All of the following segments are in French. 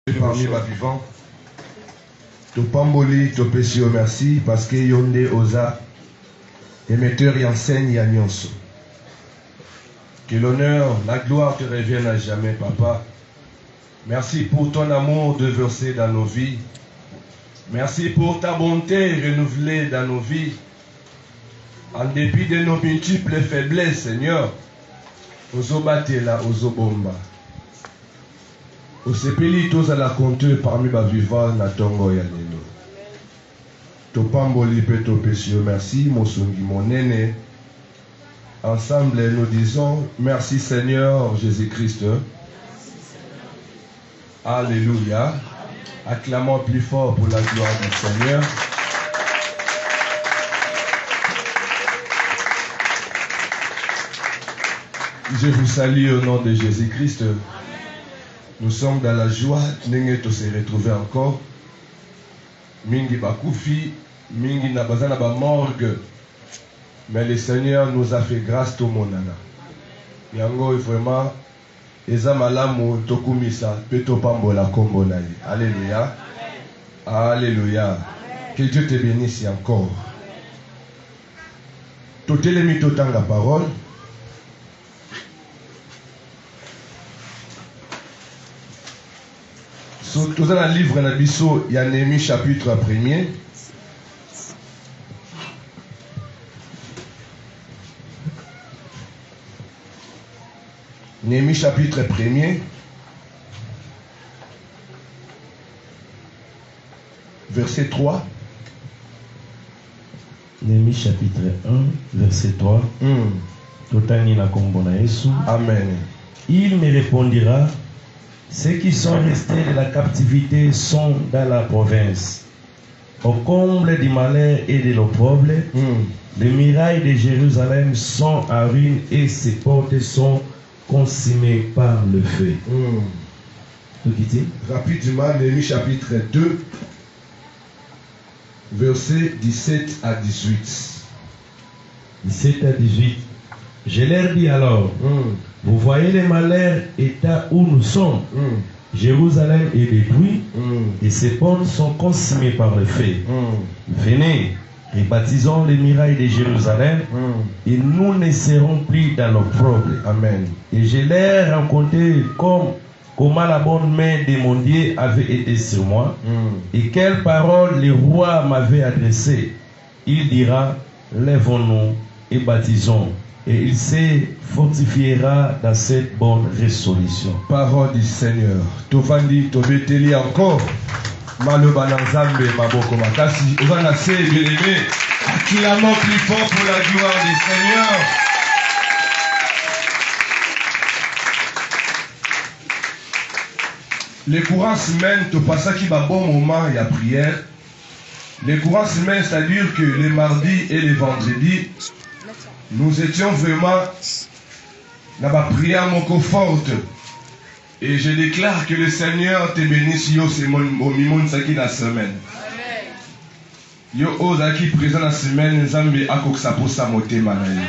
Parmi ma vivant, to pamboli, to pesio merci parce que yonde osa émetteur y enseigne y annonce. Que l'honneur, la gloire te reviennent à jamais, papa. Merci pour ton amour déversé dans nos vies. Merci pour ta bonté renouvelée dans nos vies. En dépit de nos multiples faiblesses, Seigneur, ozobatela, ozobomba. Osepeli tous à la compte parmi ma vivant na tongo ya lelo. To pamboli pe to pesio merci mosongi monene. Ensemble nous disons merci Seigneur Jésus-Christ. Alléluia. Acclamons plus fort pour la gloire du Seigneur. Je vous salue au nom de Jésus-Christ. Nous sommes dans la joie de se retrouver encore. Mingi bakoufi, mingi nabazana ba morgue. Mais le Seigneur nous a fait grâce tout monana. Yango vraiment eza malamu tokumisa peto pambola kombo na ye. Alléluia. Alléluia. Que Dieu te bénisse encore. Totelemi totanga parole. Tout dans le livre Nabiso, il y a Néhémie chapitre 1er. Néhémie chapitre 1er. Verset 3. Néhémie chapitre 1, verset 3. Amen. Il me répondira. Ceux qui sont restés de la captivité sont dans la province. Au comble du malheur et de l'opprobre, les murailles de Jérusalem sont en ruine et ses portes sont consumées par le feu. Rapidement, Néhémie chapitre 2, versets 17 à 18. 17 à 18. Je leur dis alors, vous voyez les malheurs, état où nous sommes. Jérusalem est détruit et ses portes sont consumées par le feu. Venez, rebaptisons les murailles de Jérusalem et nous ne serons plus dans l'opprobre. Amen. Et je leur raconté comment la bonne main de mon Dieu avait été sur moi et quelles paroles le roi m'avait adressées. Il dira, lèvons-nous et baptisons. Et il se fortifiera dans cette bonne résolution. Parole du Seigneur. Tovandi, tobeteli encore. Maloba Nzambe, maboko makasi. Ovana se bien-aimé. Acclamons plus fort pour la gloire du Seigneur. Les courants semaines, tu passes qui va bon moment, il y a prière. Les courants semaines, c'est-à-dire que les mardis et les vendredis, nous étions vraiment dans ma prière mon forte. Et je déclare que le Seigneur te bénisse, yo c'est mon mimon saki la semaine. Yo ozaki présent la semaine, Nzambe akoksa posa motema na yo.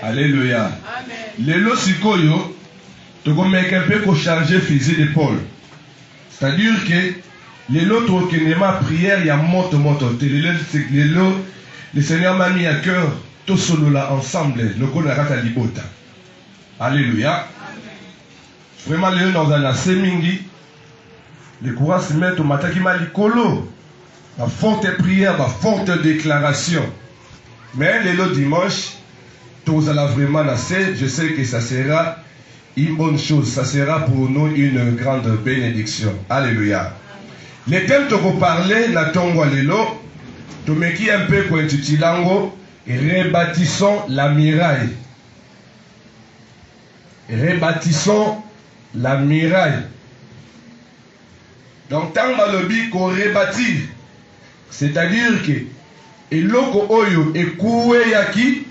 Alléluia. Lelo sikoyo, tokomeka un peu ko charger fusil d'épaule. C'est-à-dire que lelo tokenema prière ya moto. Lelo le Seigneur m'a mis à cœur. Tout solo là ensemble, le konarata libota. Alléluia. Vraiment, les gens dans un semingi, les courants se mettent au matin qui m'a likolo. La forte prière, la forte déclaration. Mais le dimanche, tous allons vraiment nasser. Je sais que ça sera une bonne chose. Ça sera pour nous une grande bénédiction. Alléluia. Les thèmes que vous parlez, la tongo lelo, tu me qui un peu quoi intitulango. Rebâtissons la muraille. Rebâtissons la muraille. Donc, tant que qu'on rebâtit, c'est-à-dire que eloko oyo ekoué yaki,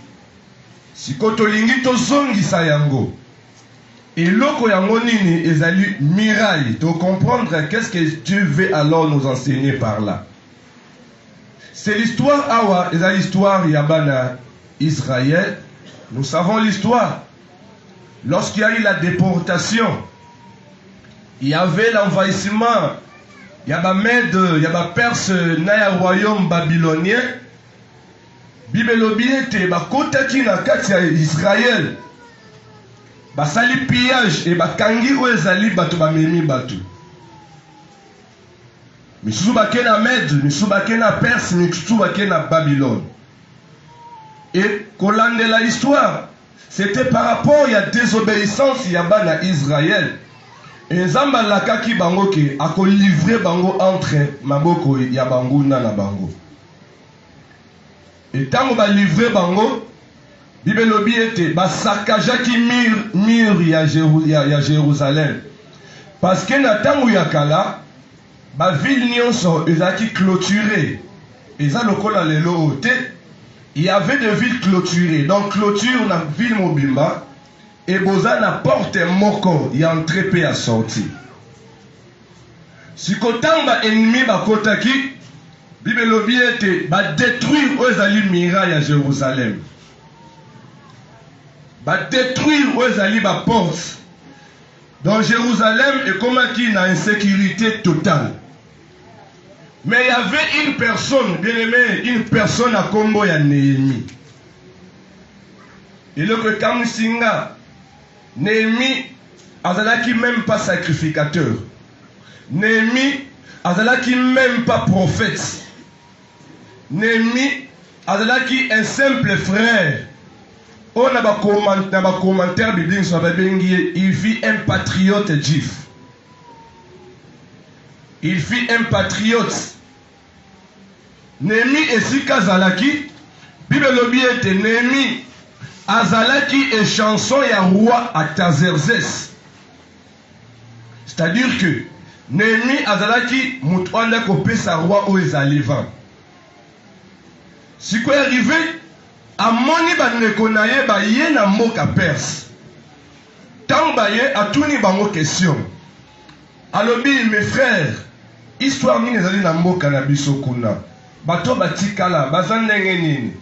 si kotolingi to zongi sa yango. Eloko yango nini ezali muraille. Tu comprendre qu'est-ce que Dieu veut alors nous enseigner par là. C'est l'histoire Awa, c'est l'histoire Yabana Israël. Nous savons l'histoire. Lorsqu'il y a eu la déportation, il y avait l'envahissement, il y a des Mèdes, il y a des Perses dans le royaume babylonien. Bible lobi ete bakotaki na kati ya Israël. Basali pillage et bakangi oyo ezali bato bamemi bato. Misusu bake na Mède, misusu bake na Perse, misusu bake na Babylone. Et kolandela l'histoire, c'était par rapport à la désobéissance yaba na Israël. Et Nzamba lakaki bango ke ako livrer bango entre maboko ya bango na bango. Et tant ba livrer bango, Bible lobi ete ba sakajaki mur ya Jérusalem. Parce que na tango ya kala ba ville nyonso ezaki clôturé. Eza lokola lelo ote, il y avait des villes clôturées. Donc clôture na ville mobimba et boza na porte moko ya entrée pe ya sortie. Si kotamba ennemi ba kotaki, Bible lobi ete ba détruire ozali miraille à Jérusalem. Ba détruire ozali ba porte. Dans Jérusalem et comme qui na insécurité totale. Mais il y avait une personne, bien aimé, une personne à Combo ya Néhémie. Et le que Kamsinga, Néhémie, azalaki même pas sacrificateur. Néhémie, azalaki même pas prophète. Néhémie, azalaki un simple frère. On a un commentaire biblique sur la Bible, il vit un patriote juif. Il fit un patriote. Néhémie esika azalaki, Bible lobi ete Néhémie azalaki et chanson ya roi Artaxerxès. C'est-à-dire que Néhémie azalaki mutu anda kopesa roi oyo ezali vent. Si quoi arrivé, amoni bandeko na ye baye na mboka Perse. Tant baye atuni bango question. Alobi mes frères, histoire nini ezali na mboka na biso kuna. Bato batikala baza ndenge nini.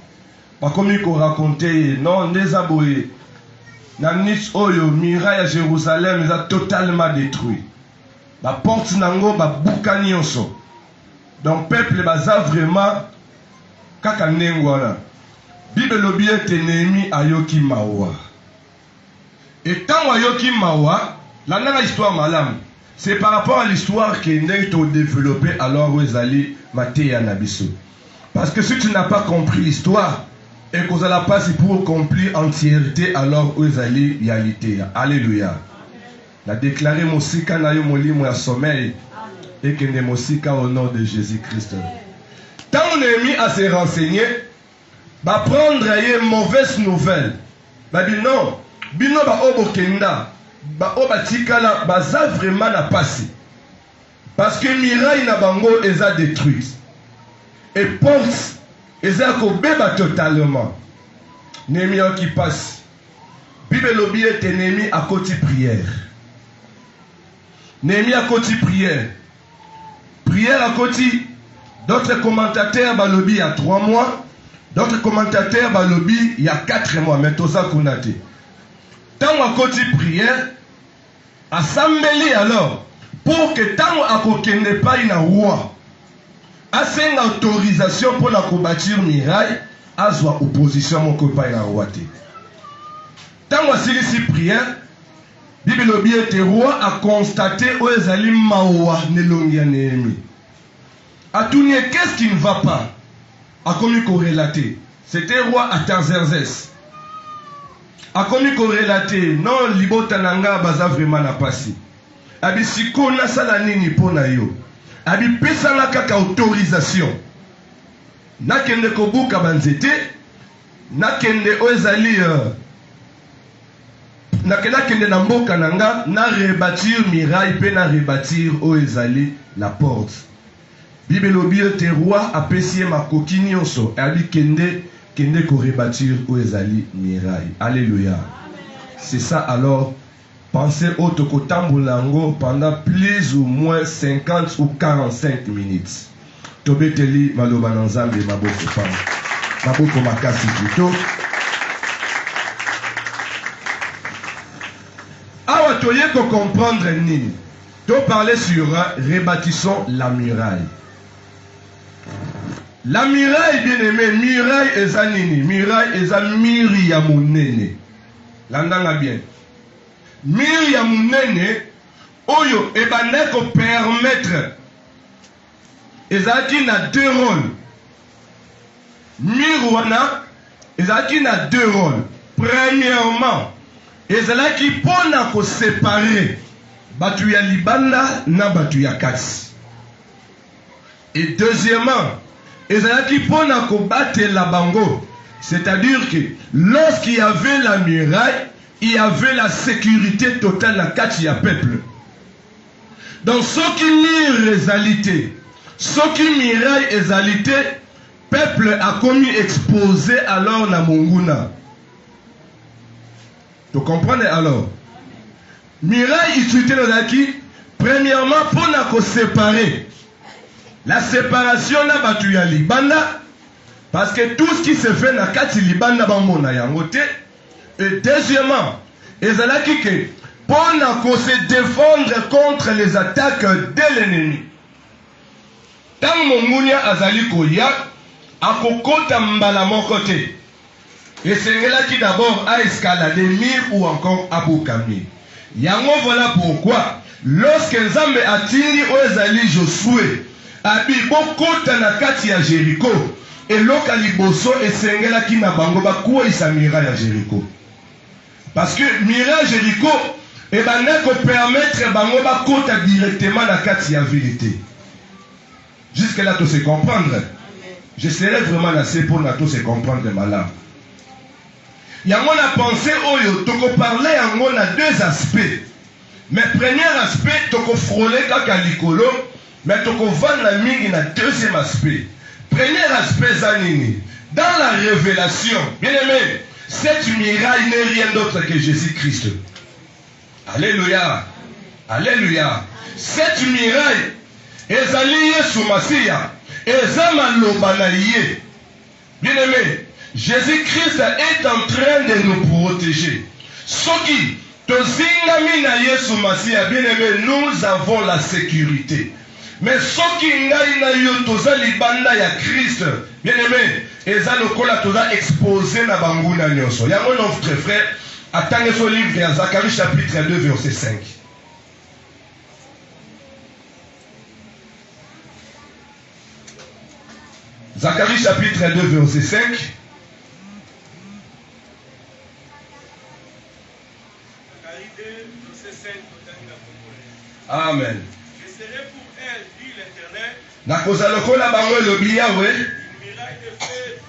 Bakomi ko raconter non ndeza boye. Na nit oyo miraille à Jérusalem est totalement détruit. Ba porte nango ba buka nyonso. Donc peuple baza vraiment kaka ndengwana. Bible lobi ete Néhémie ayoki mawa. Et tant ayoki mawa, la nana histoire malam. C'est par rapport à l'histoire qui est développée alors où ezali Matéa Nabiso. Parce que si tu n'as pas compris l'histoire et que vous allez passer pour accomplir entièreté alors où ezali réalité. Alléluia. La déclaré Mosika na yo molimo ya sommeil et que ne Mosika au nom de Jésus-Christ. Tant Néhémie a se renseigné, va prendre une mauvaise nouvelle. Va dire non, bino ba obokenda. Ba obatikala baza vraiment na passé parce que miraille na bango eza détruite et porte eza ko beba totalement. Néhémie qui passe Bible lobi ete Néhémie a koti prière. Néhémie a koti prière. Prière à koti. D'autres commentateurs balobi il y a 3 mois, d'autres commentateurs balobi il y a 4 mois, mais tout ça kunate. Tant à côté prière, assemblée alors, pour que tant à côté n'est pas une roi, à une autorisation pour la combattre miraille, à soit opposition mon copain la roi. Tant à celui-ci prière, Bible le bien était roi a constaté où est allé mawa nelongia Néhémie. À tout qu'est-ce qui ne va pas? A commis corrélaté. C'était roi Artaxerxès. A commis corrélaté. Non, libotananga baza vraiment na passé. Abi siko na sala nini pona yo. Abi pesa na kaka autorisation. Na kende kobuka banzete. Na kende ozali na kende na mboka nanga na rebâtir miraille pe na rebâtir ozali la porte. Bible lobi te roi apesi ma kokini nyonso abi kende ko rebâtir ozali miraille. Alléluia. C'est ça alors. Pensez au Tokotambulango pendant plus ou moins 50 ou 45 minutes. Tobeteli maloba nzambe maboko pam. Maboko makasi plutôt. Awa toye ko comprendre nini. To parler sur rebâtissons la muraille. La muraille, bien aimé, muraille eza nini? Muraille eza miri ya munene. Landanga bien. Miri ya munene, oyo ebandeko permettre. Ezaki na deux rôles. Miri wana, ezaki na deux rôles. Premièrement, ezalaki pona ko séparer batu ya libanda na batu ya kasi. Et deuxièmement, ezalaki pona ko batela bango. C'est-à-dire que lorsqu'il y avait la muraille, il y avait la sécurité totale na kati ya peuple. Dans ce qui mire ezalité, ce qui muraille ezalité, peuple a commis exposé alors na monguna. Tu comprenez alors? Muraille utilité nozaki, premièrement pour nous séparer. La séparation na batu ya libanda, parce que tout ce qui se fait na kati libanda bambona yangote. Et deuxièmement, ezalaki que pour nous se défendre contre les attaques de l'ennemi. Tant mongunia azali koya, akokota mbala mokote. Et c'est là qui d'abord a escaladé mire ou encore à Boukami. Yango voilà pourquoi, lorsque Nzambe atindi Oezali Josué, abi bokota na kati ya Jéricho, et loka liboso et sengela ki na bango bakuwa isamira ya Jéricho. Parce que mira Jéricho, et baneko permettre bango bakota directement na kati ya vérité. Jusque là tout se comprendre. Je serai vraiment assez pour na tout se comprendre malin. Yango na pensé oyo toko parler yango na deux aspects. Mais premier aspect toko frôler kaka likolo, mais toko vendre la mingi na deuxième aspect. Premier aspect zanini, dans la révélation, bien aimé, cette muraille n'est rien d'autre que Jésus-Christ. Alléluia. Alléluia. Cette muraille ezali Yesu Masiya, ezama lobanaye. Bien aimé, Jésus-Christ est en train de nous protéger. Soki, tozingami na Yesu Masiya, bien aimé, nous avons la sécurité. Mais soki ngai na yo toza libanda ya Christ, bien aimé, eza lokola toza exposé na banguna nyonso. Yango notre frère, attendez ce livre ya Zacharie chapitre 2 verset 5. Zacharie chapitre 2 verset 5. Amen. Je serai pour elle, dit l'Éternel, nakoza lokola bango elobi yawe une muraille de feu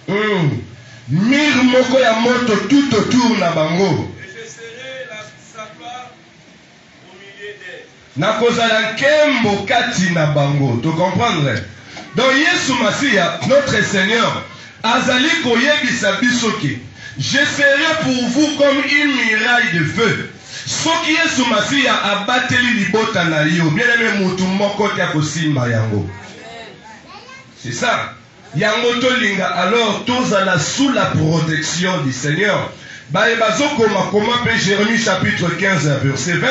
tout autour. Mire moko ya moto tout autour na bango. Et je serai sa gloire au milieu d'elle. Nakozala nkembo kati na bango. Tu comprendre? Donc Yesu Masiya, notre Seigneur, azali koyebisa biso ke je serai pour vous comme une muraille de feu. Soki Yesu Masiya abateli libota na yo, bien aimé mutu moko te akosimba yango. C'est ça. Yango tolinga alors tozala sous la protection du Seigneur. Bae bazokoma koma pe Jérémie chapitre 15 verset 20,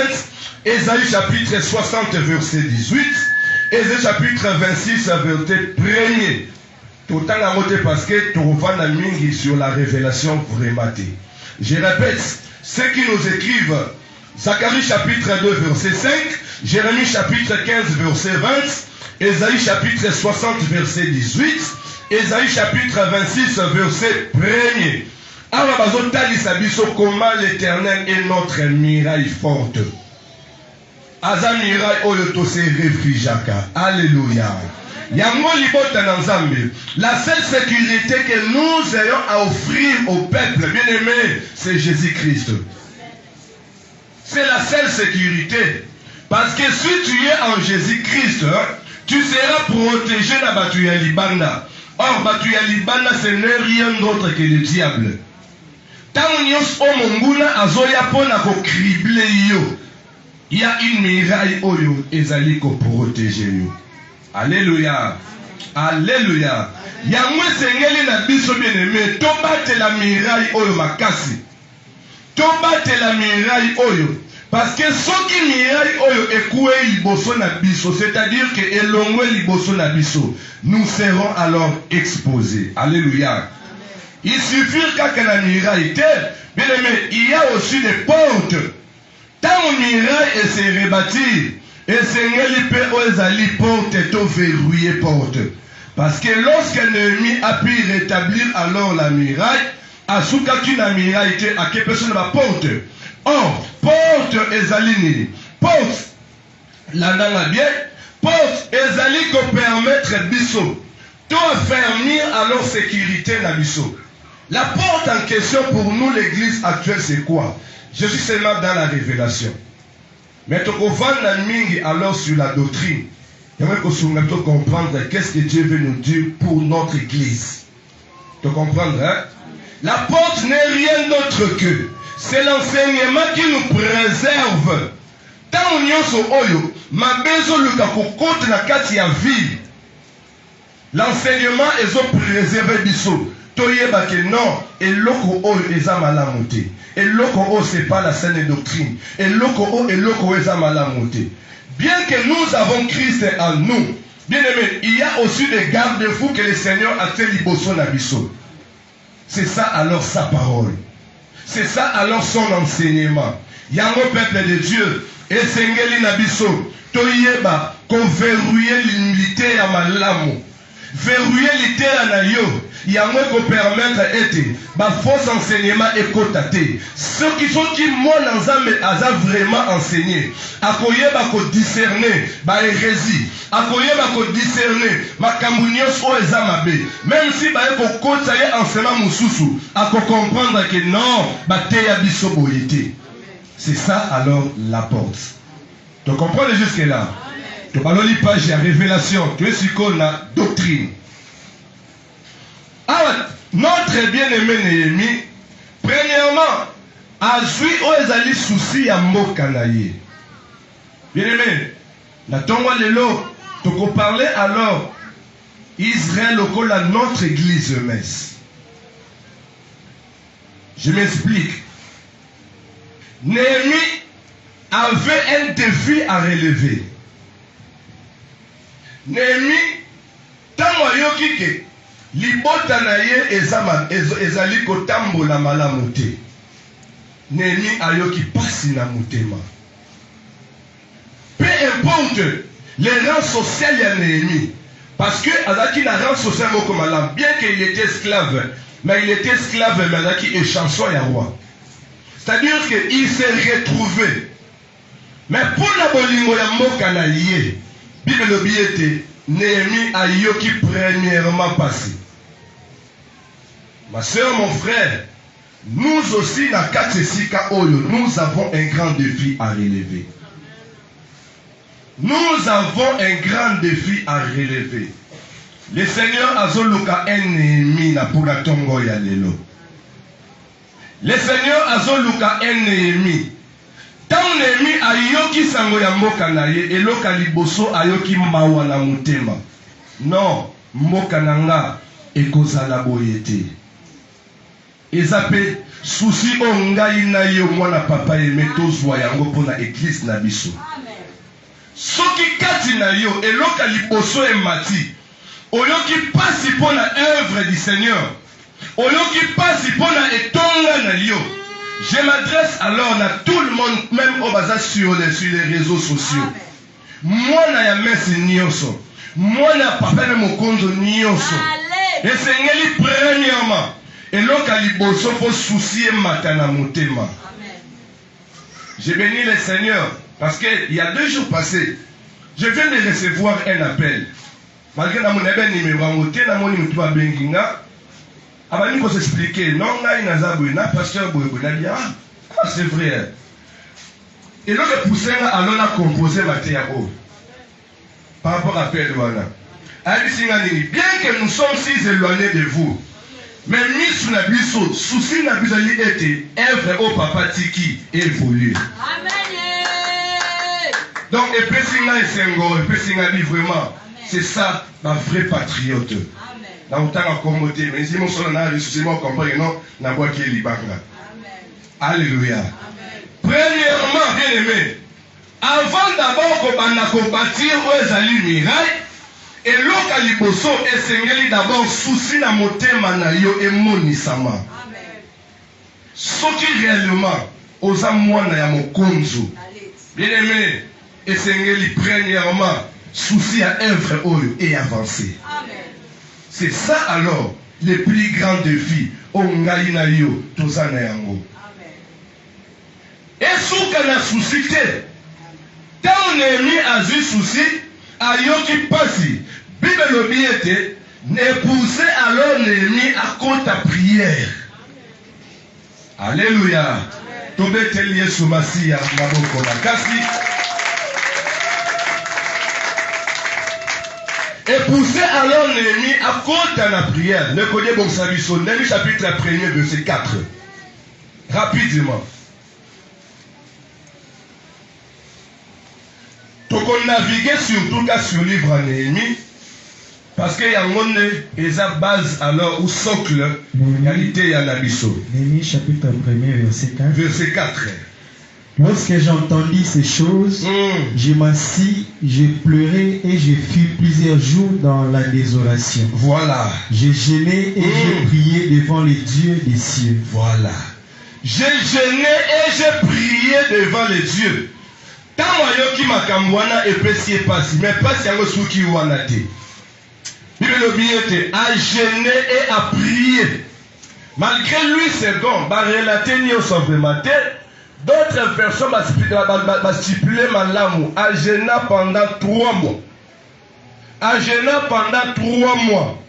Ésaïe chapitre 60 verset 18, Ésaïe chapitre 26 verset 1er. Tout en moté parce que tu revends la mingi sur la révélation vraiment. Je répète, ceux qui nous écrivent Zacharie chapitre 2 verset 5, Jérémie chapitre 15 verset 20, Ésaïe chapitre 60 verset 18, Ésaïe chapitre 26 verset 1er. Alors bazotali biso comment l'Éternel est notre muraille forte. Aza muraille oyo to se réfugiaka. Alléluia. Yango libota na Nzambe. La seule sécurité que nous ayons à offrir au peuple bien-aimé, c'est Jésus-Christ. C'est la seule sécurité. Parce que si tu es en Jésus-Christ, tu seras protégé dans Batu ya Libanda. Or, Batu ya Libanda, ce n'est rien d'autre que le diable. Tant nyos o monguna azoya pona ko crible yo. Il y a une muraille oyo ezali ko protéger yo. Alléluia. Alléluia. Yango sengeli na biso bien-aimé, tobate la muraille oyo makasi. Tobate la muraille oyo. Parce que ceux qui miraille oyo ekoué liboso na biso, c'est-à-dire que elongwe liboso na biso, nous serons alors exposés. Alléluia. Il suffit qu'à la miraille, bien aimé, il y a aussi des portes. Tant on miraille et se rebâtir, et Seigneur les portes et tout verrouillé porte. Parce que lorsque l'ennemi a pu rétablir alors la muraille, à ce cas qu'une muraille était à quelle personne va porte. Or, porte ezali porte la nana bien, porte ezali qu'on permettre biso tout affermir alors sécurité na biso. La porte en question pour nous l'église actuelle c'est quoi? Je suis seulement dans la révélation. Mais tu comprends la mingi alors sur la doctrine. J'aimerais qu'on comprendre qu'est-ce que Dieu veut nous dire pour notre église. Tu comprends, hein? La porte n'est rien d'autre que c'est l'enseignement qui nous préserve. Tant on y a oyo, ma beso luka kokote na kati ya vie. L'enseignement est préservé biso. Toyeba que non, et loko oyo eza malamu te. Et loko oyo c'est pas la saine doctrine. Et loko oyo eza malamu te. Bien que nous avons Christ en nous, bien aimé, il y a aussi des garde-fous que le Seigneur a fait liboso na biso. C'est ça alors sa parole. C'est ça alors son enseignement. Yango peuple de Dieu, et sengeli na biso, toyeba qu'on verrouiller l'humilité à malamu. Verrouiller l'ité na yo. Yango qu'on permettre été, ba faux enseignement écotaté. Ceux qui sont qui moi n'ensemble aza vraiment enseigné. Akoyeba ko discerner ba hérésie. Akoyeba ko discerner makambunios o ezamabe. Même si ba ko kotaye enseignement mususu, ako comprendre que non, ba te ya biso boyete. C'est ça alors la porte. Tu comprends jusque là? Tu parles de page de révélation, tu es sur la doctrine. Alors, notre bien-aimé Néhémie, premièrement, a joué aux alliés soucis à Mokanaye. Bien-aimé, la tombe de l'eau, tu peux parler alors Israël au col à notre église messe. Je m'explique. Néhémie avait un défi à relever. Néhémie, tant que ke libota na ye ezali kotambola malamu te. Néhémie ayoki pasi na motema. Peu importe les rangs sociaux de Néhémie, parce que azaki na rang social moko malamu, bien qu'il était esclave, mais il était esclave mais azaki échanson ya roi. C'est-à-dire qu'il s'est retrouvé. Mais pour la bolingo ya mboka na ye, Bible l'obiete, Néhémie a yoki premièrement passé. Ma soeur, mon frère, nous aussi, na Katsesika Oyo, nous avons un grand défi à relever. Nous avons un grand défi à relever. Le Seigneur azoluka un Néhémie na pour la tongo ya lelo. Le Seigneur azoluka un Néhémie. Tant Néhémie ayoki sango ya mboka na ye, eloka liboso ayoki mawa na motema. Non, mboka nanga ekozala boyete. Ezape souci ongai na yo mwana papa emeto zwa yango pona église na biso. Soki kati na yo eloka liboso emati, oyoki pasi pona œuvre du Seigneur. Oyoki pasi pona etonga na yo. Je m'adresse alors à tout le monde, même au bazar sur les réseaux sociaux. Moi, na ya messe nyoso. Moi, na papa na mokonzo nyoso. Et c'est premièrement. Et l'autre liboso faut soucier matana motema. J'ai béni le Seigneur parce qu'il y a 2 jours passés, je viens de recevoir un appel. Malgré la monnaie numéro 1, na moni mutuba benginga. Avant de s'expliquer, non, na pasteur Boyebona, c'est vrai. Et donc, le poussin a composé ma théâtre par rapport à Père Douana. Bien que nous sommes si éloignés de vous, mais mis sous la biseau, souci n'a plus été œuvre au papa Tiki évolue. Donc, et Pessinga et Sengo, et Pessinga dit vraiment, c'est ça, ma vraie patriote. Dans le temps à commoter, mais si mon son a ressuscité, mon compagnon, n'a pas qui est libanga. Alléluia. Premièrement, bien-aimé, avant d'abord qu'on bâtir ezali miraille, et l'autre liboso esengeli d'abord souci na motema na yo emonisama. Soki réellement oza mwana ya mokonzo, bien-aimé, esengeli premièrement souci à œuvre oyo et avancer. C'est ça alors le plus grand défi o ngai na yo toza na yango. Esuka na souci te. Tant Néhémie a eu souci, ayoki pasi. Bible lobi ete, ne poussez alors Néhémie à compte ta prière. Alléluia. Tobeteli Yesu Masiya maboko makasi. Et poussez alors Néhémie à compte la prière. Ne connaissez bon sabiso. Néhémie chapitre 1er verset 4. Rapidement. Donc on navigue surtout sur le livre en Néhémie. Parce qu'il y a une base alors au socle qualité y a l'abisso. Néhémie chapitre 1er verset 4. Verset 4. Lorsque j'entendis ces choses, je m'assis, j'ai pleuré et j'ai fui plusieurs jours dans la désolation. Voilà. J'ai gêné et j'ai prié devant les dieux des cieux. Voilà. J'ai gêné et j'ai prié devant les dieux. Tant que makamwana et pesi pasi, mais pas si yango suki wana te. Bible le bien a gêné et a prié. Malgré lui c'est bon, ba relater ni au sauvement. D'autres personnes m'ont stipulé malamu a gêné pendant 3 mois. A gêné pendant 3 mois.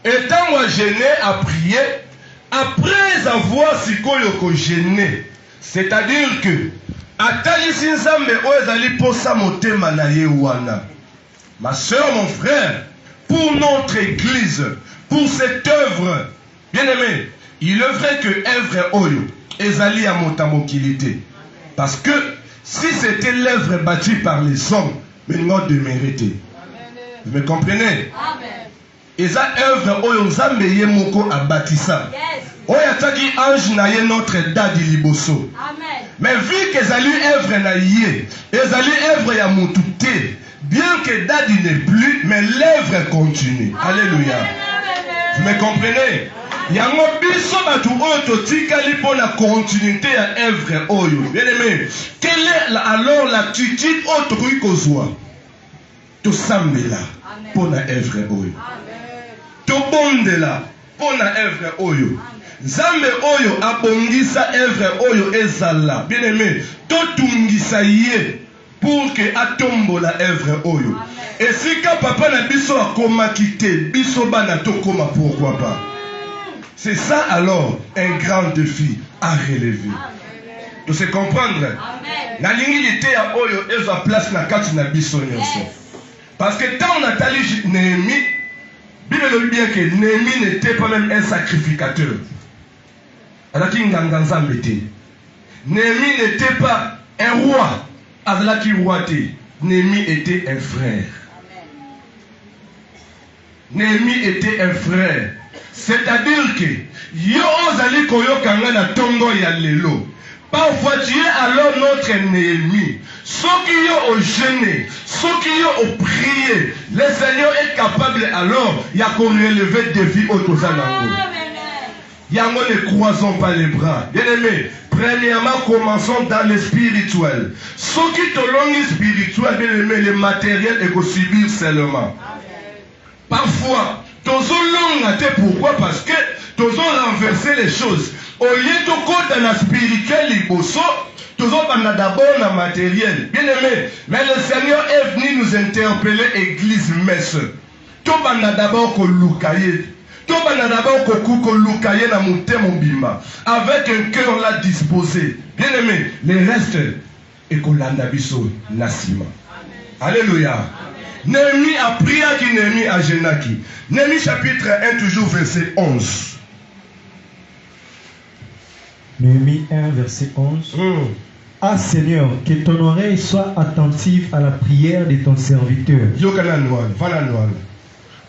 Et tant moi gêné a prié, après avoir sikoyo gêné, c'est-à-dire que atalisi nzambe oyo ezali posa motema na ye wana. Ma soeur, mon frère, pour notre église, pour cette œuvre, bien aimé, il est vrai que œuvre oyo ezali à motamokilité. Parce que si c'était l'œuvre bâtie par les hommes, mais non de mériter. Vous me comprenez? Et ça œuvre oyo nzambe ye moko a bâti ça. Oyo ataki ange na ye notre dadi liboso. Mais vu que ezali œuvre na ye, ezali œuvre ya mutu te, bien que dadi n'est plus, mais l'œuvre continue. Alléluia. Vous me comprenez? Yango biso batu oyo totikali pour la continuité ya œuvre oyo. Bien aimé, quelle est alors l'attitude oyo tokoki kozwa? Tosambela pour la œuvre oyo. Tobondela pour la œuvre oyo. Nzambe oyo abongisa œuvre oyo ezala. Bien aimé, totungisa ye pour que atombo la œuvre oyo. Et si ka papa na biso akoma kite, biso bana tokoma pourquoi pas? C'est ça alors un grand défi à relever. Tu sais comprendre? La ligne de ya oyo ezo place na kati na biso nyonso. Parce que tant on a tali Néhémie, Bible dit bien que Néhémie n'était pas même un sacrificateur. Néhémie n'était pas un roi. Néhémie était un frère. Néhémie était un frère. C'est-à-dire que yo ozali koyokanga na tongo ya lelo. Parfois tu es alors notre Néhémie. Ceux qui ont au jeûné, ceux qui ont au prié, le Seigneur est capable alors il y a qu'on relever des vies au Tozanango. Yango ne croisons pas les bras. Bien aimé, premièrement commençons dans le spirituel. Ceux qui te l'ont spirituel, bien aimé, le matériel est qu'au subir seulement. Parfois, pourquoi? Parce que tous ont renversé les choses. Au lieu de côté dans la spirituelle, tous ont d'abord dans le matériel. Bien aimé, mais le Seigneur est venu nous interpeller, église messe. Tout d'abord que l'oukaye. Tout d'abord que l'oukaye na monté mon bima. Avec un cœur là disposé. Bien aimé, le reste est que l'andabiso nasima. Alléluia. Néhémie a prié à qui Néhémie a gêné qui. Néhémie chapitre 1 toujours verset 11. Néhémie 1 verset 11. Ah Seigneur, que ton oreille soit attentive à la prière de ton serviteur.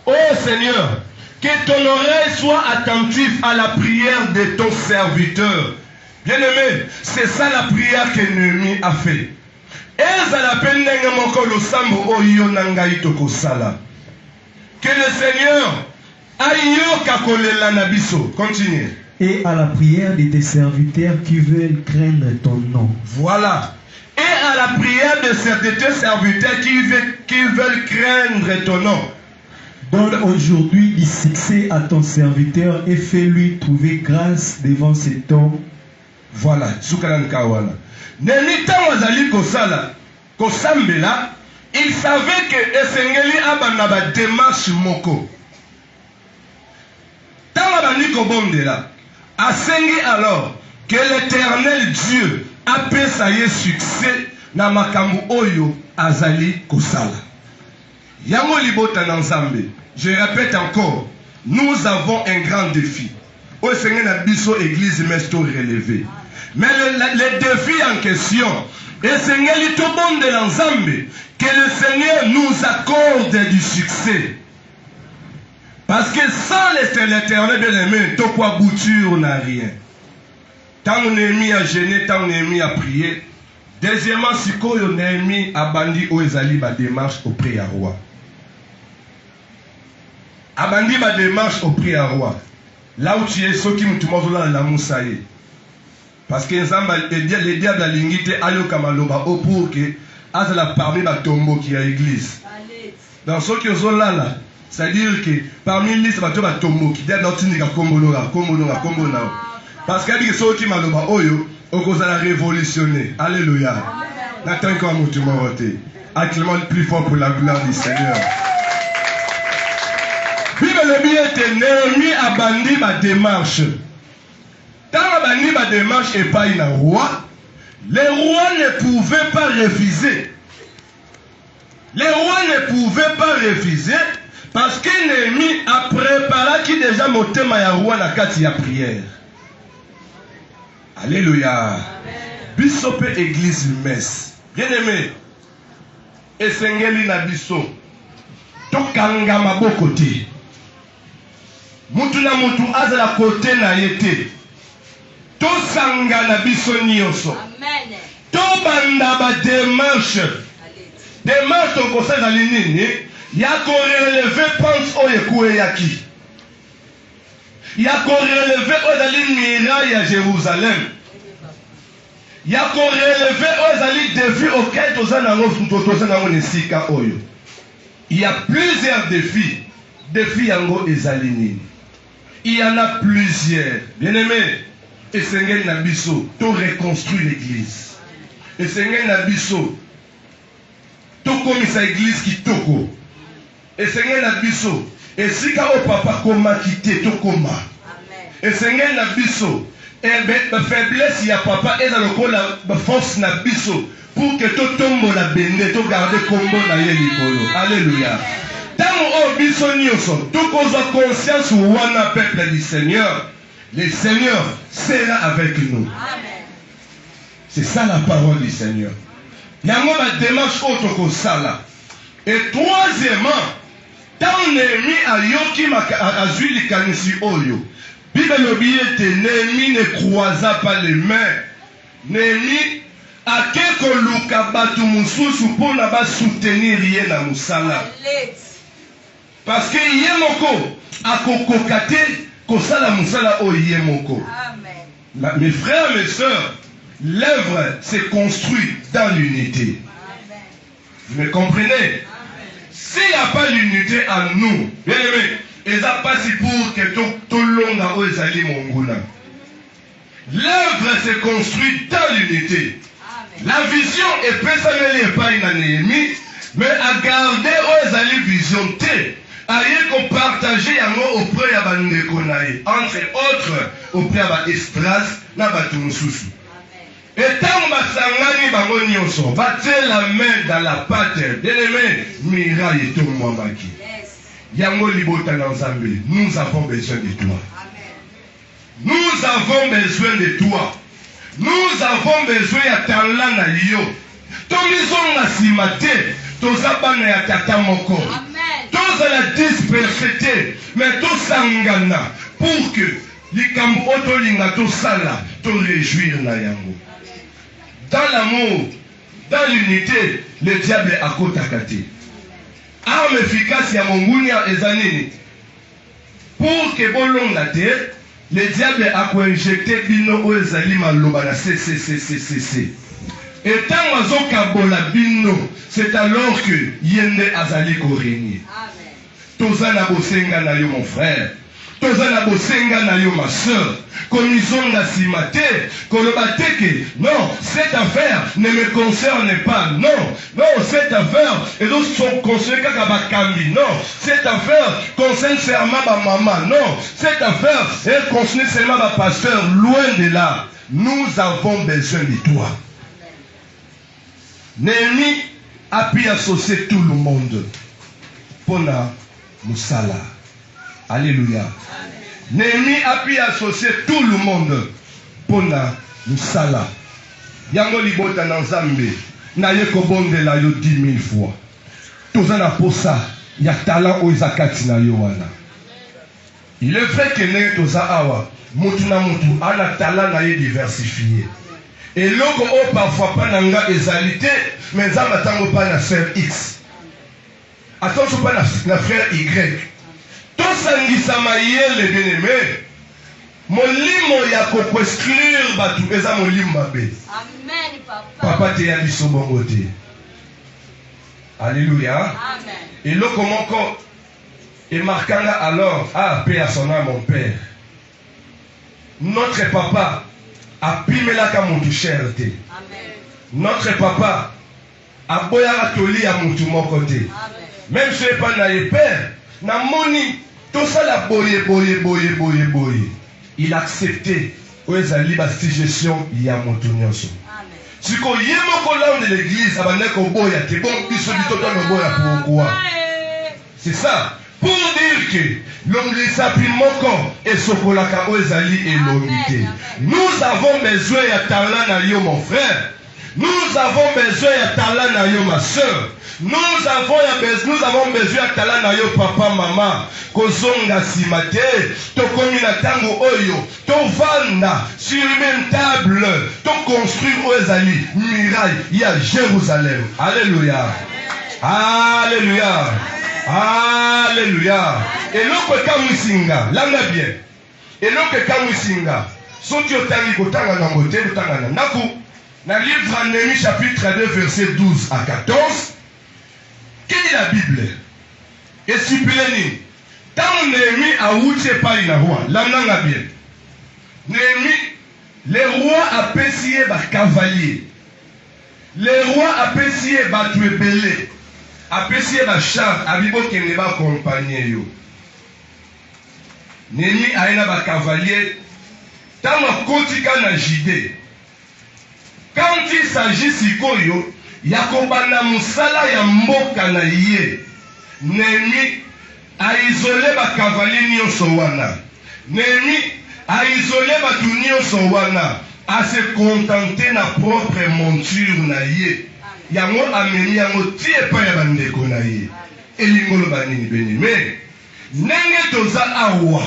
Oh Seigneur, que ton oreille soit attentive à la prière de ton serviteur. Bien-aimé, c'est ça la prière que Néhémie a fait. Que le Seigneur continue. Et à la prière de tes serviteurs qui veulent craindre ton nom. Voilà. Et à la prière de tes serviteurs qui veulent craindre ton nom. Donne aujourd'hui du succès à ton serviteur et fais-lui trouver grâce devant cet homme. Voilà. Il savait que Esengeli Abanaba démarche moko. Tanabani Kobondela. Asengi alors que l'Éternel Dieu a payé succès na makambu oyo azali kosala. Yango libota na Nzambe. Je répète encore, nous avons un grand défi. Au Seigneur na biso église mesto relevé. Mais le défi en question, et Seigneur litobonde na Nzambe, que le Seigneur nous accorde du succès. Parce que sans l'Éternel bien-aimé, tout quoi bouture n'a rien. Tant on est mis à gêner, tant on est mis à prier. Deuxièmement, si on est mis à bandi ou ezali ba démarche auprès à roi. A bandi ba démarche auprès à roi. Là où tu es, ceux qui me demandent là la moussaïe. Parce que les diables la lingité ayo kamaloba au pour que azala parmi ba tombeau qui a église. Dans ceux qui sont là. C'est-à-dire que parmi les listes, il y a des tombeaux qui disent que c'est un parce qu'il y a des gens qui ont révolutionné. Alléluia. N'attends qu'un mot de moralité. Acclamons plus fort pour la gloire du Seigneur. Bible le bien était Néhémie a bandi ma démarche. Quand a bandi ma démarche et pas un roi, les rois ne pouvaient pas refuser. Les rois ne pouvaient pas refuser. Parce que Néhémie a préparé qui déjà motema ya roi na kati ya prière. Alléluia. Biso pe église messe. Bien-aimé. Esengeli na biso. Tokanga maboko te. Mutu na mutu azala kote na yete. Tosanga na biso nyonso. Amen. Tobanda ba démarche. Démarche to kosala nini? Yako relevé pense oyekoué yaki. Yako relevé ozali miraille à Jérusalem. Yako relevé ozali défi auquel tozana nesika oyo. Il y a plusieurs défis. Défi yango ezali nini. Il y en a plusieurs. Bien-aimé, et Seigneur Nabiso, tu reconstruis l'église. Et Seigneur Nabiso, tu comme sa église qui toko. Et Seigneur Nabiso, et si au papa koma quitté to koma. Et Seigneur Nabiso, et la faiblesse il y a papa et dans le col la force Nabiso pour que tout tombe la bende, tout garder combo na yelikolo. Alléluia. Dans au biso nyoso, tout cause conscience ou wana peuple du Seigneur, le Seigneur sera avec nous. Amen. C'est ça la parole du Seigneur. Il y a moi la démarche autre que ça là. Et troisièmement, tant Néhémie a yoki a zuli kanisi oyo. Bible l'obéite, Néhémie ne croisa pas les mains. Néhémie a quelque luka batu mususu pour na ba soutenir rien na musala. Parce que yemoko a kokokate kosala musala o yemoko. Amen. Mes frères, mes sœurs, l'œuvre se construit dans l'unité. Vous me comprenez? S'il n'y a pas l'unité en nous, bien aimé, il n'y a pas si pour que tout le monde a osé monguna. L'œuvre se construit dans l'unité. La vision est personnelle pas une Néhémie, mais à garder osé vision T. Aïe qu'on partager auprès de Bandekonaï, entre autres auprès de Estras, na Batumususu. Et tant basangani bango nyonso, battez la main dans la pâte, bien-aimé, miraille et tout mwambaki. Yango libota na Nzambe, nous avons besoin de toi. Nous avons besoin de toi. Nous avons besoin de talent na yo. Tomizonga simate, tozabana ya tata moko. Tous la dispersité, mais tous sangana pour que likambo otolinga tosala to réjouir na yango. Dans l'amour, dans l'unité, le diable akotaka te. Arme efficace ya mongunia ezanini. Pour que bolonga te, le diable akoinjecte bino o ezali maloba na c. Et tant azokabola bino, c'est alors que yende azali ko régner. Tozana bosenga na yo mon frère. Tozana bosenga na yo ma soeur. Komizonga simate, kolobateke. Non, cette affaire ne me concerne pas. Non, cette affaire et donc son conseil kakabakambi. Non, cette affaire concerne seulement ma maman. Non, cette affaire elle concerne seulement ma pasteur. Loin de là, nous avons besoin de toi. Néhémie a pu associer tout le monde. Pona Moussala. Alléluia. Néhémie a pu associer tout le monde. Pona Moussala. Yango libota na Nzambe. Na ye kobonde la yo 10 000 fois. Tozana posa. Ya talent o izakati na yo wana. Il est vrai que ne toza awa. Mutu na mutu. Ana talent na ye diversifié. Et l'autre, parfois, pas nanga ezalité, mais ça m'attend pas na frère X. Attention pas na frère Y. Tout ça qui s'amaille les bien-aimés. Mon limo ya ko exclure batu eza mon limo be. Amen papa. Papa te ya biso bongo te. Alléluia. Amen. Et l'autre encore et marquant alors paix à son âme mon père. Notre papa a pimelaka mutu cherté. Notre papa a boyaka toli ya mutu moko te. Même si pas na père, na moni tout ça la boye. Il a accepté oezali ba suggestion ya mutu nyonso. Siko yemo ko là de l'église abandeko boya te bon biso bitoto no boya pourquoi? C'est ça. Pour dire que l'homme s'appuie moko et sokolaka oezali et l'homité. Nous avons besoin de talent na yo mon frère. Nous avons besoin de talent na yo ma soeur. Nous avons besoin de talent na yo papa maman. Kozonga simate, to komi na tango oyo, to vanda sur une même table, to construire oezali muraille ya Jérusalem. Alléluia. Alléluia. Alléluia. Et l'autre kamusinga, langa bien. Et l'autre kamusinga, soki otangi kotanga na moté kotanga na naku. Dans le livre de Néhémie chapitre 2 verset 12 à 14, quelle est la Bible? Et si pleni, tant Néhémie a outé pas une roi, langa bien. Néhémie, les rois a pessié ba cavalier. Les rois a pessié ba tuebele. Apprécier la char, abibo qui ne va accompagner yo. Néhémie a un cavalier. Tant que kotika na jide. Quand il s'agit sikoyo, yakobana musala ya mboka na ye. Néhémie a isolé ba cavalier nyonso wana. Néhémie a isolé ba tu nyonso wana. A se contenter na propre monture na ye. Yango ameni yango tie pa ya bandeko na ye elingolo banini benime nenge toza awa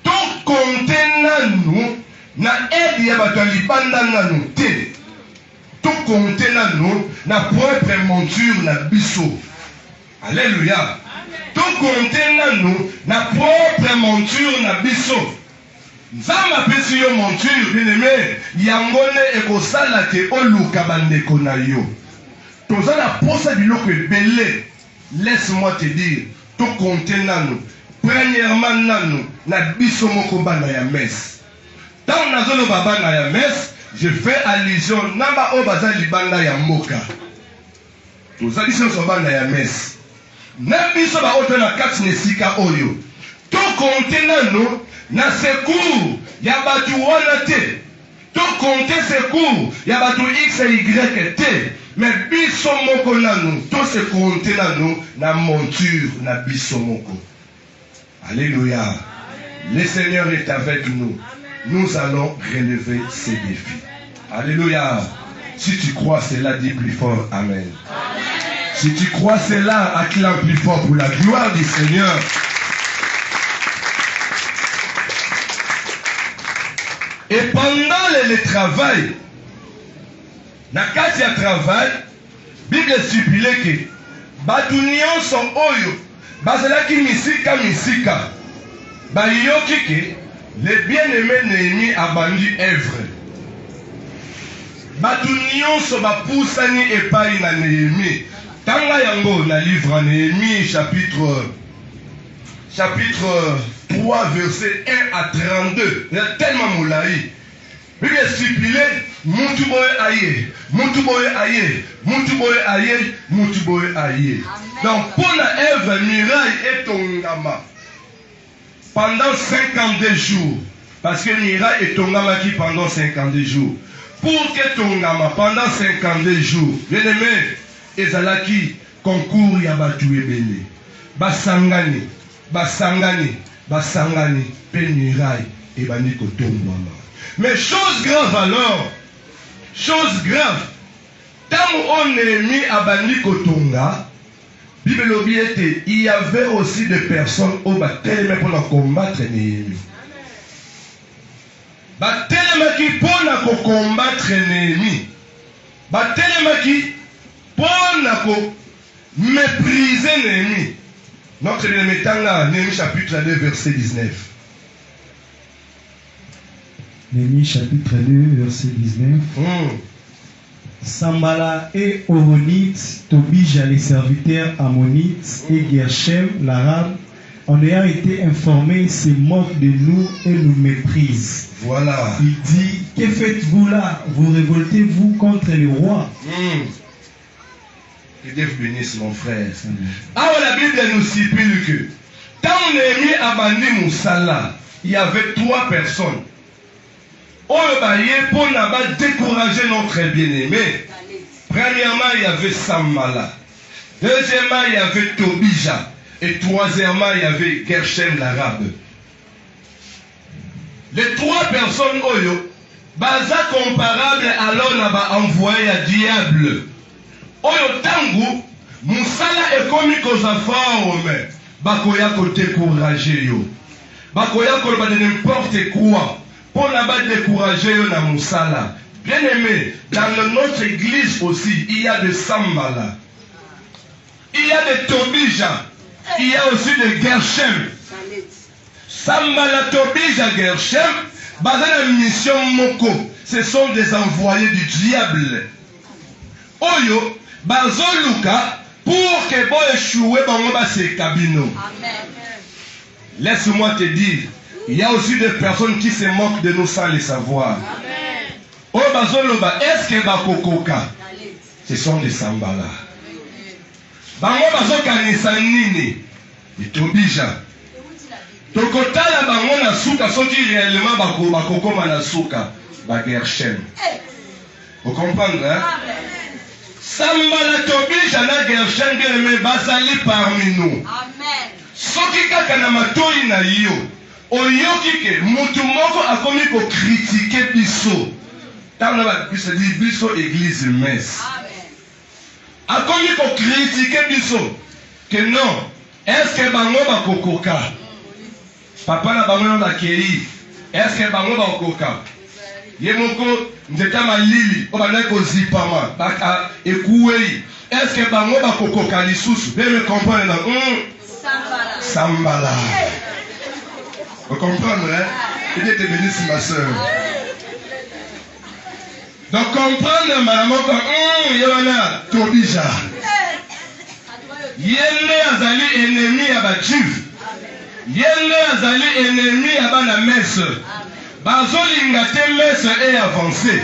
to konte nanu na aide ya bato libanda nanu te to konte nanu na propre monture na biso. Alléluia. To konte nanu na propre monture na biso. Nzamba pesi yo monture benime yango ne ekosala te oluka bandeko na yo. Toza la posa biloko ebele. Laisse-moi te dire, to compter nanu. Premièrement nanu na biso moko bana ya messe. Tant nazolo baba na ya messe, je fais allusion namba o baza libanda ya mboka. Toza biso so bana ya messe. Na biso ba oto na kati nesika oyo. To compter nanu na secours ya batu wana te. To compter secours ya batu X et Y te. Mais biso moko nanu, tout se compte nanu, na monture, na biso moko. Alléluia. Amen. Le Seigneur est avec nous. Amen. Nous allons relever ces défis. Alléluia. Amen. Si tu crois cela, dis plus fort Amen. Amen. Si tu crois cela, acclame plus fort pour la gloire du Seigneur. Et pendant le travail, na kati ya travail, Bible stipule que batu nyonso oyo bazalaki misika bayoki que le bien-aimé Néhémie abandi œuvre. Batu nyonso bapusani epai na Néhémie. Tanga yango na livre Néhémie chapitre 3 verset 1 à 32. Il y a tellement moulaï. Bible stipule mutu boye aye, mutu boye aye, mutu boye aye, mutu boye aye. Donc pour la œuvre miraille et tongama pendant 52 jours. Parce que miraille et tongama qui pendant 52 jours. Pour que tongama pendant 52 jours. Bien aimé, ezalaki concours ya batu ebele. Basangani, pe miraille et bandi kotongama. Mais chose grave alors, chose grave, tant on est mis à Bandi Kotonga, Bible était, il y avait aussi des personnes au baptême pour combattre Néhémie. Baptême qui pour combattre Néhémie. Baptême qui pour mépriser Néhémie. Notre Néhémie, Néhémie chapitre 2 verset 19. Néhémie chapitre 2 verset 19. Sambala et Oronite, Tobija les serviteurs ammonites et Gershem l'arabe, en ayant été informés, se moquent de nous et nous méprisent. Voilà. Il dit, que faites-vous là? Vous révoltez-vous contre le roi? Que Dieu vous bénisse mon frère. Alors la Bible nous stipule que quand Néhémie a banni Moussala, il y avait 3 personnes. Pour décourager notre bien-aimé. Premièrement, il y avait Sambala. Deuxièmement, il y avait Tobija. Et troisièmement, il y avait Gershem l'arabe. Les 3 personnes oyo, baza comparable à l'on a envoyé à diable. Oyo tangu, Moussala est comme aux affaires, bakoya ko décourager yo. Bakoya ko de n'importe quoi. Pour ne décourager na Moussala. Bien aimé, dans notre église aussi, il y a de Sambala. Il y a de Tobija. Il y a aussi de Gershem. Sambala, Tobija, Gershem, basé la mission Moko. Ce sont des envoyés du diable. Oyo, bazo Luka, pour que bo échoué, bangoba se kabino. Laisse-moi te dire. Il y a aussi des personnes qui se moquent de nous sans le savoir. Oh, bazoloba, est-ce que bakokoka? Ce sont des Sambala. Bango bazoka nisanini. Et Tobija. Tokotala bango na suka, soki réellement bakokoma na suka. Gershem. Vous comprenez, hein? Sambala, Tobija na Gershem, mais basali parmi nous. Soki kaka na matoi na yo. Oyoki ke mutu moko akomi ko critiquer biso. Tana ba biso di biso église messe. Akomi ko critiquer biso. Que non, est-ce que bango ba kokoka? Papa na bango na kei. Est-ce que bango ba kokoka? Ye moko ndeta malili o bana ko zipama baka ekuwei. Est-ce que bango ba kokoka lisusu? Vous me comprenez là? Sambala. Vous comprenez, hein? Que Dieu te bénisse, ma soeur. Donc, comprendre, madame, que Yona, Tobija. Yene azali ennemi à Batif. Yene azali ennemi à Banamesse. Bazolinga te messe et avancé.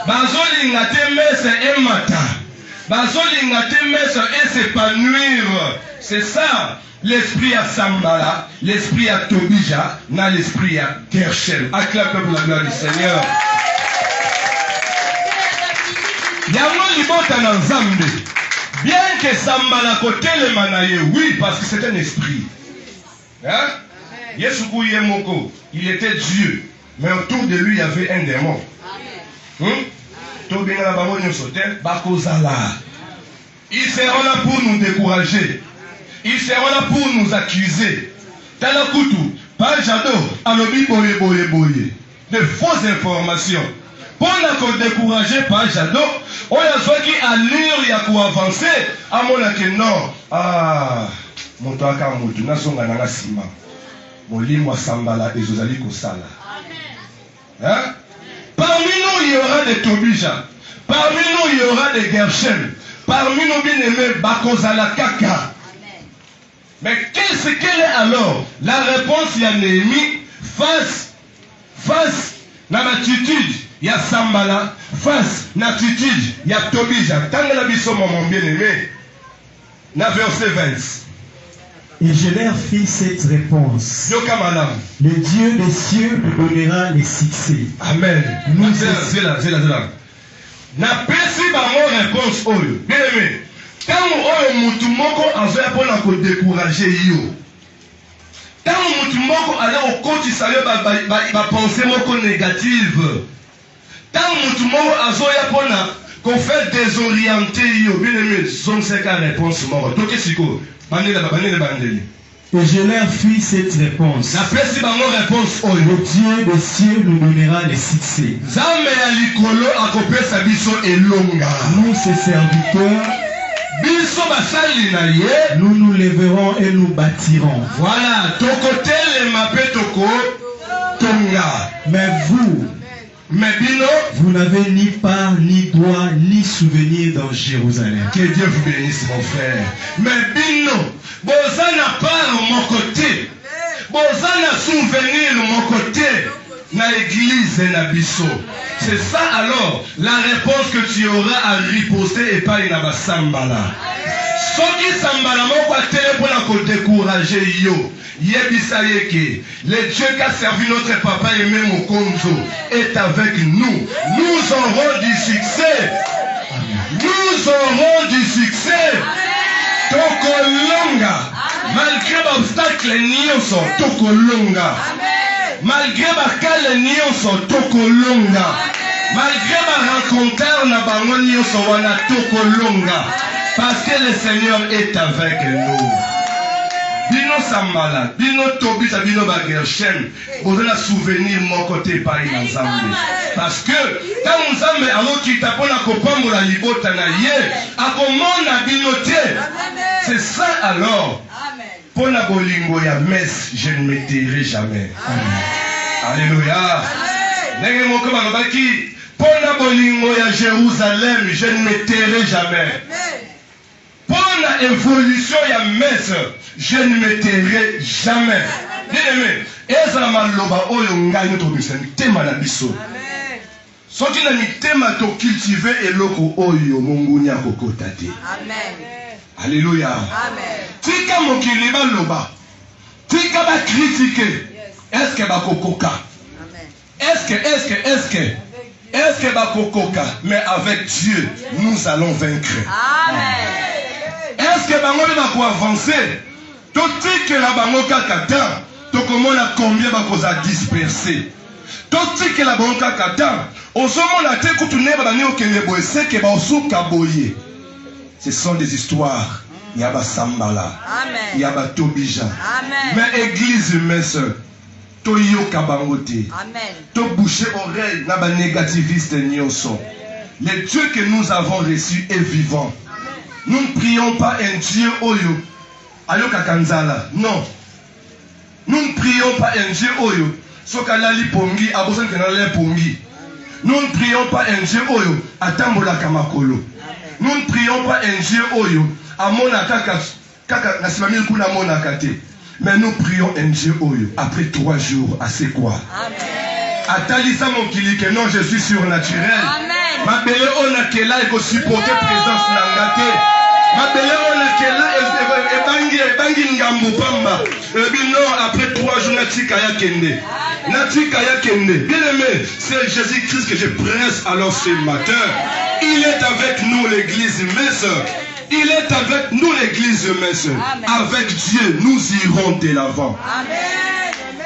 Bazolinga te messe et mata. Bazolinga te messe et s'épanouir. C'est ça. L'esprit à Sambala, l'esprit à Tobija, n'a l'esprit à Gershem. Acclamez pour la gloire du Seigneur. Yango libota na Nzambe. Bien que Sambala côté le manaye, oui, parce que c'est un esprit. Hein? Yesuku Yemoko, il était Dieu, mais autour de lui il y avait un démon. Tobinga na bango nyoso te, bakozala. Ils seront là pour nous décourager. Ils seront là pour nous accuser. Talakutu, pas Jado, alobi boye boye boye. de fausses informations. Pour ne décourager pas Jado, on a soit qui allure y a pour avancer, à mon que non. Ah, mon toit car mon tour, n'a pas nanga sima. Mon lit moi sambala et Josali Kosala. Hein? Parmi nous, il y aura des Tobija. Parmi nous, il y aura des Gershom. Parmi nous, bien aimés, Bakozala Kaka. Mais quelle est alors la réponse? Il y a Néhémie face à l'attitude. Il y a Sambala face à l'attitude. Il y a Tobija. Tant que la biso, mon bien aimé, dans verset 20. Et je leur fis cette réponse. Le Dieu des cieux nous donnera les succès. Amen. Nous c'est là. Na pesi ba mo réponse oyo. Bien aimé. Tant oyo mutu moko azoya pona ko décourager yo. Tant mutu moko ala okotisa yo ba pensée moko négative. Tant mutu moko azoya pona ko fait désorienter yo. Bien aimé, son c'est la réponse moko. Toke siko. Et je leur fis cette réponse. Na pesi ba mo réponse oyo. Le Dieu des cieux nous donnera les succès. Zambe ya likolo akopesa biso elonga. Nous, ses serviteurs, biso basali na ye, nous nous lèverons et nous bâtirons. Voilà, tokotele mape toko tonga. Mais vous, vous n'avez ni part, ni droit, ni souvenir dans Jérusalem. Que Dieu vous bénisse, mon frère. Mais bino, bozana part mon côté, bozana souvenir mon côté, na église et na biso. C'est ça alors la réponse que tu auras à riposter et pas une abasambala. Soki sambala moko atele pona ko décourager yo. Yebisayeke, le Dieu qui a servi notre papa et même Mokonzo est avec nous. Nous aurons du succès. Nous aurons du succès. Tokolonga. Malgré l'obstacle nyonso, tokolonga. Malgré bakale nyonso, tokolonga. Malgré ma rencontre na bango nyonso wana tokolonga. Parce que le Seigneur est avec nous. Bino Sambala, Bino Tobita, Bino Bagershem, vous allez souvenir mon côté par Nzambe. Parce que quand Nzambe alors qui t'a pour la copambo la libota na ye, a comment na binoté. C'est ça alors. Pour la bolingo ya messe, je ne me tairai jamais. Alléluia. Nenge moko bakaki, pour la bolingo ya Jérusalem, je ne me tairai jamais. Pour la évolution ya messe, je ne me tairai jamais. Bien aimé, ezala maloba oyo ngai notre mission tema na biso. Soki na mitema to cultiver eloko oyo monguni akokota te. Amen. Alléluia. Amen. Tika mokili baloba. Tika ba critiquer. Est-ce que ba kokoka? Amen. Est-ce que ba kokoka? Mais avec Dieu, nous allons vaincre. Amen. Est-ce que bango ba ko avancer? Tout que la bango kata, to komona combien ba ko za disperser. Tout que la bango kata, osomona te kutune ba bani okenge boyese ke ba osuka boye. Ce sont des histoires. Il y a ba Sambala. Amen. Il y a ba Tobija. Amen. Mais église mes soeurs, to yoka bangote. Amen. To boucher oreille na ba négativiste nyonso. Le Dieu que nous avons reçu est vivant. Nous ne prions pas un Dieu oyo ayoka kanzala. Non. Nous ne prions pas un Dieu oyo sokalali pongi abosan kenala pongi. Nous ne prions pas un Dieu oyo atambola kamakolo. Nous ne prions pas un Dieu oyo amona kaka nasimami kuna mona kate. Mais nous prions un Dieu oyo après 3 jours à c'est quoi? Amen. Atalisa mon kili que non, je suis surnaturel. Amen. Ma belle on a qu'elle a supporter présence nangate. Ma belle on a qu'elle a ebangi ngambu pamba. Non, après 3 jours natika ya kende. Natika ya kende. Bien aimé, c'est Jésus-Christ que je presse alors ce matin. Il est avec nous l'église mes soeurs. Il est avec nous l'église mes soeurs. Avec Dieu nous irons de l'avant.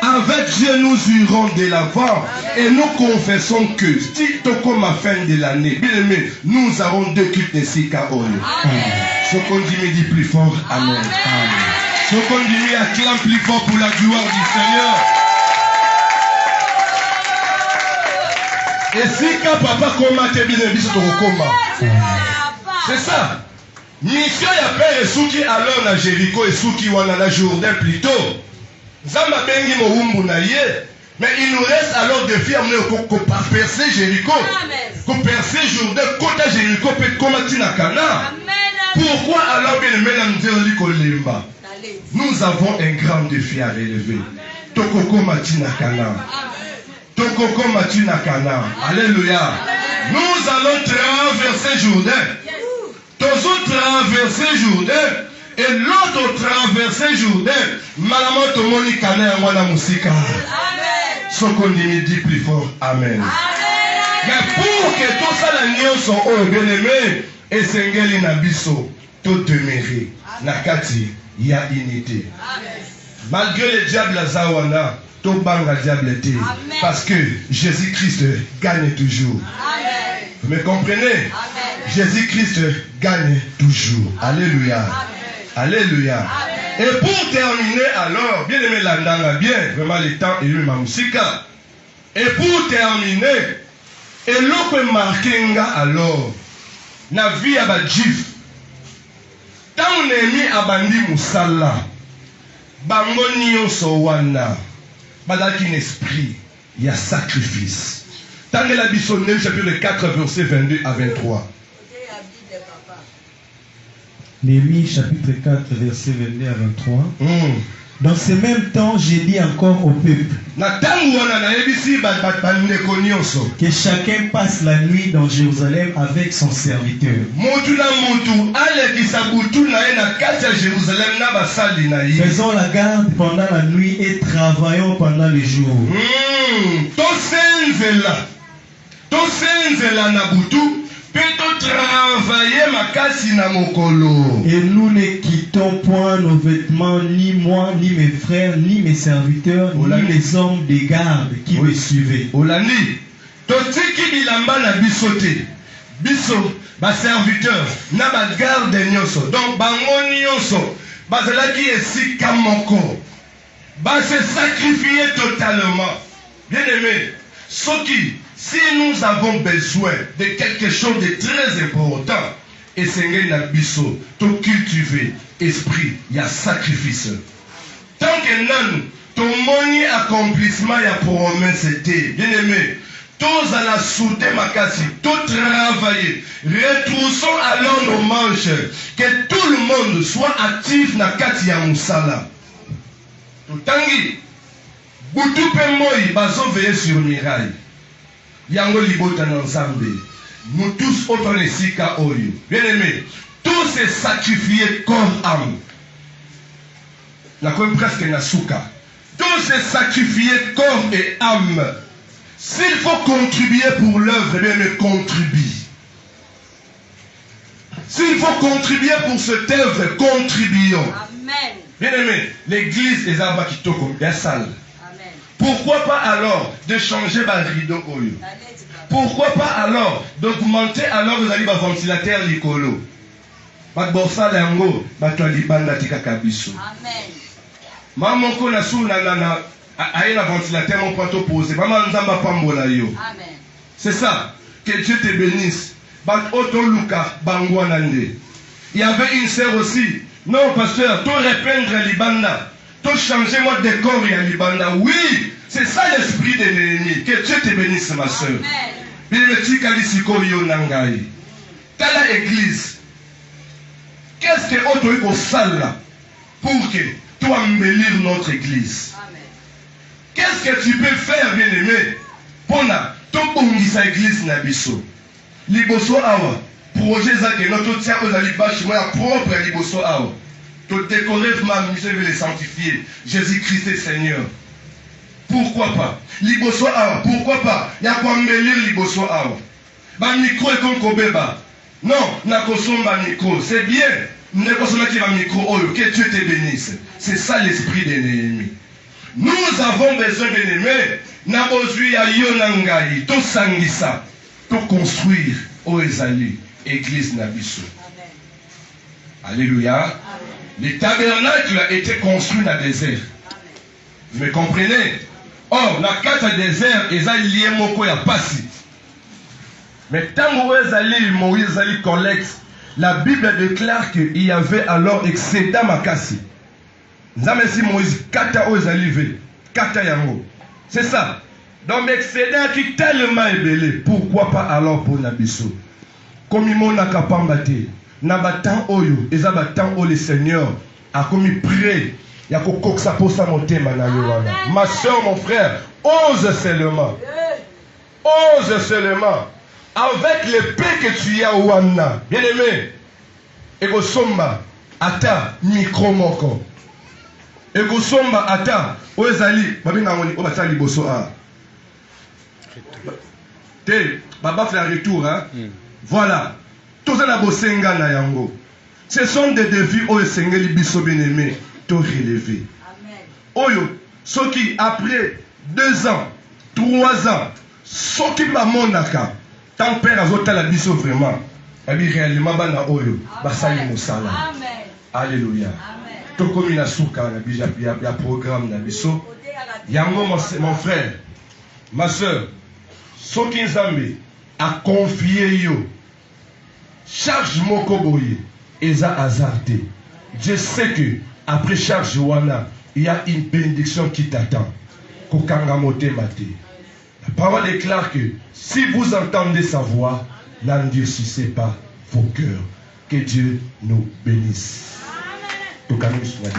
Avec Dieu nous irons de l'avant. Et nous confessons que si comme à fin de l'année, bien aimé, nous avons 2 cultes de Sika Oyo. Ce qu'on dit plus fort, amen. Ce qu'on dit acclame plus fort pour la gloire du Seigneur. Et si quand papa koma te bien biso to koma. C'est ça. Mission ya père esuki alors na Jéricho esuki wana na Jourdain plutôt. Zamba bengi mo umbu na ye. Mais il nous reste alors des filles à percer Jéricho. Pour percer Jourdain, côté Jéricho peut commencer na Cana. Pourquoi alors bien aimé la Kolemba? Nous avons un grand défi à relever. Tokoko Matina Cana. Tokoko Matina Cana. Alléluia. Nous allons traverser Jourdain. Tous traverser Jourdain. Et l'autre traverser Jourdain. Malamoto Moni Cana Wana Musika. Ce qu'on dit plus fort. Amen. Mais pour que tout ça la nion sont au bien-aimé et Sengeli Nabiso, tout demeurer. Nakati, il y a unité. Malgré le diable à Zawana, tout banga diable était. Parce que Jésus-Christ gagne toujours. Amen. Vous me comprenez? Jésus-Christ gagne toujours. Alléluia. Alléluia. Amen. Et pour terminer alors, bien aimé Landanga, bien, vraiment le temps est ma musique. Et pour terminer, et l'autre marqué alors, na vie à Badjif, tant on est mis à Bandi Moussala, Bangoni Sowana, Badaki esprit, il y a sacrifice. Tant que la Bissonnelle, chapitre 4, verset 22 à 23. Néhémie chapitre 4, verset 22 à 23. Dans ce même temps, j'ai dit encore au peuple que chacun passe la nuit dans Jérusalem avec son serviteur. Faisons la garde pendant la nuit et travaillons pendant le jour. Et nous ne quittons point nos vêtements, ni moi, ni mes frères, ni mes serviteurs, ni les hommes des gardes qui me suivaient. Olandi, totiki bilamba na bisote, biso, ba serviteur, na ba garde nyonso, donc bango nyonso, bazalaki esika moko, ba se sacrifier totalement. Bien aimé, si nous avons besoin de quelque chose de très important, et c'est un biso, tout cultiver esprit, il y a sacrifice. Tant que nous, ton moni accomplissement, il y a promesse, c'était bien aimé. Tous à la soute makasi, tout travailler. Retroussons alors nos manches, que tout le monde soit actif na kati ya musala. Tout tangi, boutou pe moi, bazo veiller sur miraille. Yango libota na nzambe. Nous tous autant esika oyo. Bien aimé, tous se sacrifier corps âme. La comme presque na souka. Tous se sacrifier corps et âme. S'il faut contribuer pour l'œuvre, bien mais contribue. S'il faut contribuer pour cette œuvre, contribuons. Amen. Bien aimé, l'église est à Bakitoko, la salle. Pourquoi pas alors de changer le rideau oyo? Pourquoi pas alors d'augmenter alors vous allez le ventilateur likolo? Bakbosa lango batwa libanda tika kabiso. Amen. Maman ko na sou na aïe la ventilateur mon poteau posé. Maman nzamba pambola yo. Amen. C'est ça. Que Dieu te bénisse. Bat oto luka bangwana nde. Il y avait une sœur aussi. Non pasteur, tout repeindre libanda. Tout changer moi décor et libanda. Oui, c'est ça l'esprit de l'ennemi. Que Dieu te bénisse ma soeur. Amen. Dans la église, qu'est-ce que autre au salle là pour que tu embellir notre église? Amen. Qu'est-ce que tu peux faire, bien aimé, pour que église nabiso? Liboso awa, projet ça que notre tia aux alibash moi propre liboso awa. Tu décorer ma mission et les sanctifier. Jésus-Christ est Seigneur. Pourquoi pas? Liboso awa, pourquoi pas? Il y a quoi embellir liboso awa. Ba micro et comme kobeba. Non, na kosomba micro, c'est bien. Ne kosomba qui va micro oyo, que Dieu te bénisse. C'est ça l'esprit de l'ennemi. Nous avons besoin de l'aimer. Na bozui ya yonangai, to sangisa, to construire au ezali église nabiso. Alléluia. Amen. Le tabernacle a été construit dans le désert. Amen. Vous me comprenez? Or, la carte désert, ils ont lié moko ya pasi. Mais tant que Moïse ali collecte, la Bible déclare qu'il y avait alors excédent makasi. Nzambe si Moïse kata ozalive, kata yango. C'est ça. Donc excédent qui tellement ébélé, pourquoi pas alors pour Nabiso? Comme il m'a kapambate, nabatan oyo, ezabatan o le Seigneur a commis prêt. Ya kokoksa posa motema na yowana. Ma soeur, mon frère, ose seulement. Ose seulement. Avec l'épée que tu as wana, bien aimé, ego somba ata micro moko. Ego somba ata ozali babina ngoni obatali boso a. Te baba fait un retour hein. Voilà. Tout ça na bosenga na yango. Ce sont des défis au sengeli biso bien aimé, to relever. Amen. Oyo soki après 2 ans, 3 ans, soki ba monaka tant père azotala biso vraiment. Abi réellement bana oyo basali mosala. Amen. Alléluia. Amen. To comme na suka na bija ya programme na biso. Yango mon frère, ma soeur, soki nzambe a confié yo charge moko boye eza azarté. Je sais que après charge wana, il y a une bénédiction qui t'attend. Kokanga motema te. La parole déclare que si vous entendez sa voix, n'endurcissez pas vos cœurs. Que Dieu nous bénisse. Amen.